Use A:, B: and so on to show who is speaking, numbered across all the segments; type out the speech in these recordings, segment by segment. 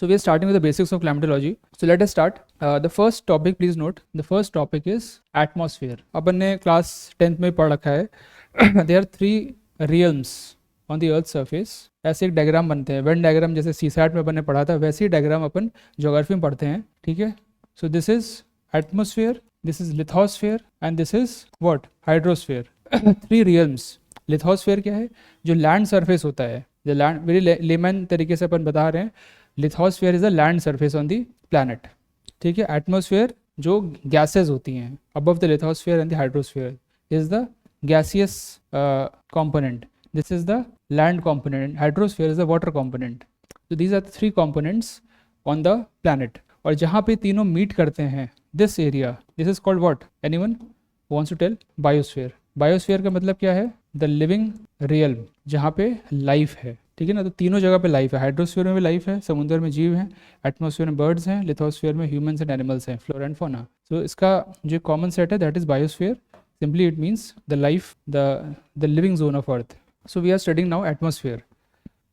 A: So we are starting with the basics of climatology. So let us start. The first topic, please note, the first topic is atmosphere. अपन ने class 10th में पढ़ रखा है. There are 3 realms on the earth surface. ऐसे एक diagram बनते हैं. Venn diagram जैसे सीसैट में अपन ने पढ़ा था, वैसे ही डायग्राम अपन ज्योग्राफी में पढ़ते हैं. ठीक है. So this is atmosphere, this is lithosphere and this is what, hydrosphere. 3 realms. Lithosphere क्या है? जो लैंड सरफेस होता है, जो लैंड, वेरी लेमन तरीके से अपन बता रहे हैं. Lithosphere is the land surface on the planet. ठीक है. एटमोस्फेयर जो गैसेज होती हैं above the lithosphere and the hydrosphere is the gaseous component. This is the land component. Hydrosphere is the water component. So these are the 3 components on the planet. और जहाँ पे तीनों meet करते हैं, this area, this is called what? Anyone who wants to tell? Biosphere. Biosphere का मतलब क्या है? The living realm, जहाँ पे लाइफ है. ठीक है ना. तो तीनों जगह पे लाइफ है. हाइड्रोस्फीयर में भी लाइफ है, समुद्र में जीव हैं, एटमोस्फेयर में बर्ड्स हैं, लिथोस्फीयर में ह्यूमंस एंड एनिमल्स हैं, फ्लोरा एंड फौना. तो इसका जो कॉमन सेट है that is biosphere. Simply it means the life, the living zone of earth. So we are studying now atmosphere.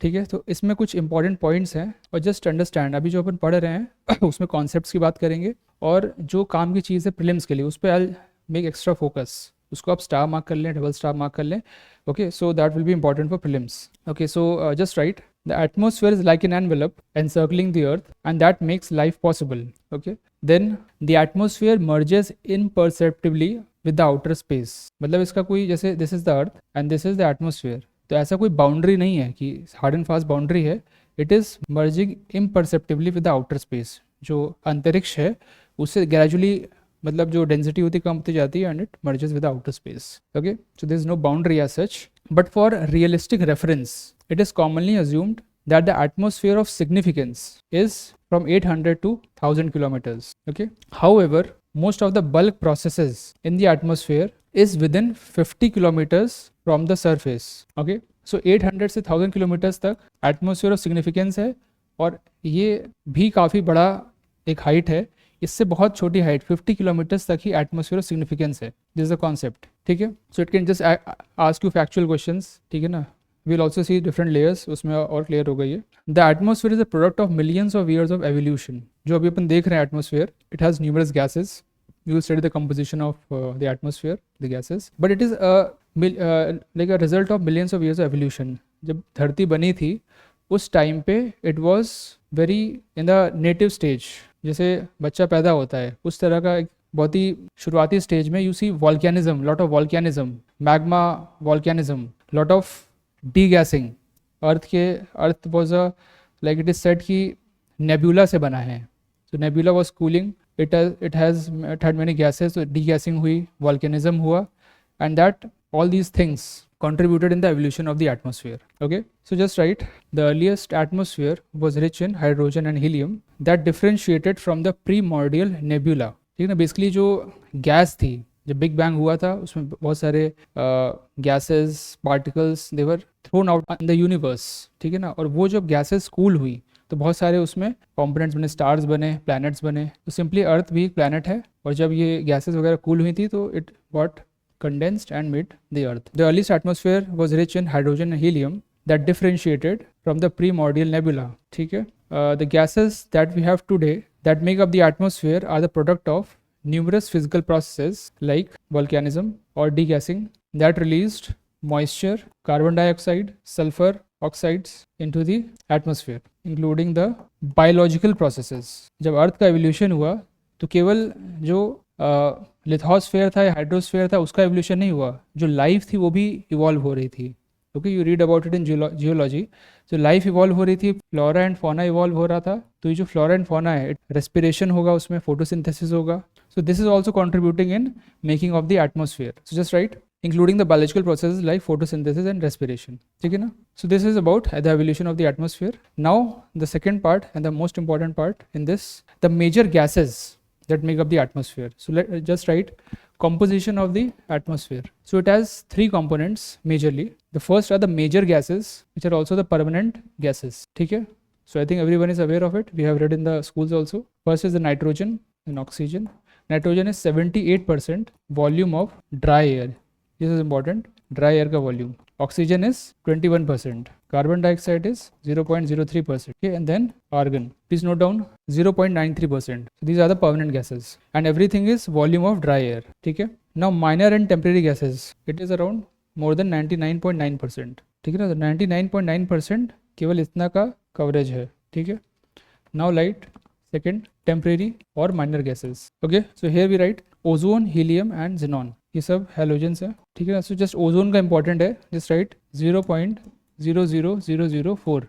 A: ठीक है. तो इसमें कुछ इंपॉर्टेंट पॉइंट्स हैं और जस्ट अंडरस्टैंड. अभी जो अपन पढ़ रहे हैं उसमें कॉन्सेप्ट्स की बात करेंगे और जो काम की चीज़ है प्रीलिम्स के लिए उस पर आई मेक एक्स्ट्रा फोकस. उसको आप स्टार मार्क कर लें, डबल स्टार मार्क कर लें. Okay. So that will be important for prelims. Okay. So just right, the atmosphere is like an envelope encircling the earth and that makes life possible. Okay. Then the atmosphere merges imperceptibly with the outer space. मतलब इसका कोई, जैसे this is the earth and this is the atmosphere, तो ऐसा कोई boundary नहीं है कि हार्ड एंड फास्ट बाउंड्री है. It is merging imperceptibly with the outer space. जो अंतरिक्ष है उससे ग्रेजुअली, मतलब जो डेंसिटी होती कम होती जाती है, and it merges with the outer space. Okay. So there is no boundary as such, but for realistic reference it is commonly assumed that the atmosphere of significance is from 800 to 1000 kilometers. Okay. However, most of the bulk processes in the atmosphere is within 50 kilometers from the surface. Okay. So 800 से 1000 kilometers तक atmosphere of significance है और ये भी काफ़ी बड़ा एक height है. इससे बहुत छोटी हाइट 50 किलोमीटर्स तक ही एटमोस्फेयर ऑफ सिग्निफिकेंस है. This is the concept. ठीक है. So it can just ask you factual questions. ठीक है ना. We'll also see different layers, उसमें और क्लियर हो गई है. The atmosphere is a product of millions of years of evolution. जो अभी अपन देख रहे हैं atmosphere, it has numerous gases. We will study the composition of the atmosphere, the gases. But it is like a result of millions of years of evolution. जब धरती बनी थी उस टाइम पे it was very in the native stage. जैसे बच्चा पैदा होता है उस तरह का एक बहुत ही शुरुआती स्टेज में you see volcanism, lot of volcanism, magma volcanism, lot of degassing. Earth was a like it is said कि नेबुला से बना है. So nebula was cooling, it has had many gases. तो डीगैसिंग हुई, वॉल्केनिज्म हुआ, and that all these things contributed in the evolution of the atmosphere. Okay. So just write, the earliest atmosphere was rich in hydrogen and helium that differentiated from the primordial nebula. ठीक है ना. Basically जो gas थी, जब big bang हुआ था उसमें बहुत सारे gases, particles, they were thrown out in the universe. ठीक है ना. और वो जब गैसेस कूल हुई तो बहुत सारे उसमें कंपोनेंट्स बने, स्टार्स बने, प्लैनेट्स बने. तो सिंपली अर्थ भी एक प्लैनेट है और जब ये गैसेस वगैरह कूल हुई थी तो it got condensed and made the earth. The earliest atmosphere was rich in hydrogen and helium that differentiated from the primordial nebula. ठीक है. The gases that we have today that make up the atmosphere are the product of numerous physical processes like volcanism or degassing that released moisture, carbon dioxide, sulfur oxides into the atmosphere, including the biological processes. जब अर्थ का evolution हुआ तो केवल जो lithosphere था या hydrosphere था उसका एवोल्यूशन नहीं हुआ, जो लाइफ थी वो भी इवॉल्व हो रही थी. Okay. You read about it in geology. जो लाइफ इवॉल्व हो रही थी, फ्लोरा एंड फौना इवॉल्व हो रहा था. तो ये जो फ्लोरा एंड फौना है, रेस्पिरेशन होगा, उसमें फोटोसिंथेसिस होगा. सो this is also contributing in making of the atmosphere. So just right, including the biological processes like photosynthesis and respiration. ठीक है ना. So this is about the evolution of the atmosphere. Now the second part and the most important part in this, the major gases that make up the atmosphere. So let's just write composition of the atmosphere. So it has 3 components majorly. The first are the major gases, which are also the permanent gases. ठीक है. So I think everyone is aware of it. We have read in the schools also. First is the nitrogen and oxygen. Nitrogen is 78% volume of dry air. This is important. Dry air का volume. Oxygen is 21%. carbon dioxide is 0.03%, okay, and then argon, please note down 0.93%. So these are the permanent gases and everything is volume of dry air, ठीक है. Now minor and temporary gases, it is around more than 99.9%, ठीक है ना. तो 99.9% केवल इतना का coverage है, ठीक है. Now light, second temporary or minor gases, okay. So here we write ozone, helium and xenon, ये सब हेलोजेंस है, ठीक है ना. सो जस्ट ओजोन का इंपॉर्टेंट है, जस्ट राइट 0.00004,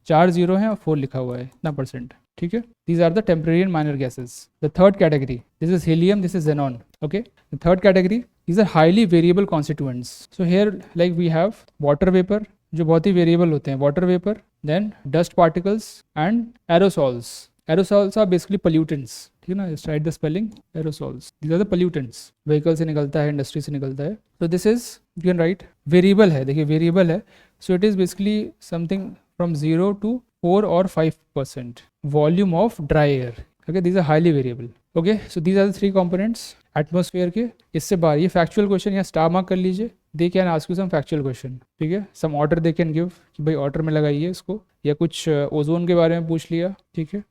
A: 4 जीरो हैं और 4 लिखा हुआ है, इतना परसेंट, ठीक है. These are the temporary and minor gases. The third category, this is helium, this is xenon, okay. The third category, these are highly variable constituents. So here like we have water vapour, जो बहुत ही variable होते हैं, water vapour, then dust particles and aerosols. Aerosols are basically pollutants, ठीक है ना. Just write the spelling, aerosols, these are the pollutants. Vehicle से निकलता है, इंडस्ट्री से निकलता है. तो this is, you can write, variable है, देखिए वेरिएबल है. So it is basically something from 0 to 4 or 5% volume of dry air, okay. These are highly variable, okay. So these are the 3 components atmosphere के. इससे बाहर ये factual question या star mark कर लीजिए. They can ask you some factual question, ठीक है. Some order they can give कि भाई ऑर्डर में लगाइए इसको, या कुछ ओजोन के बारे में पूछ लिया, ठीक है.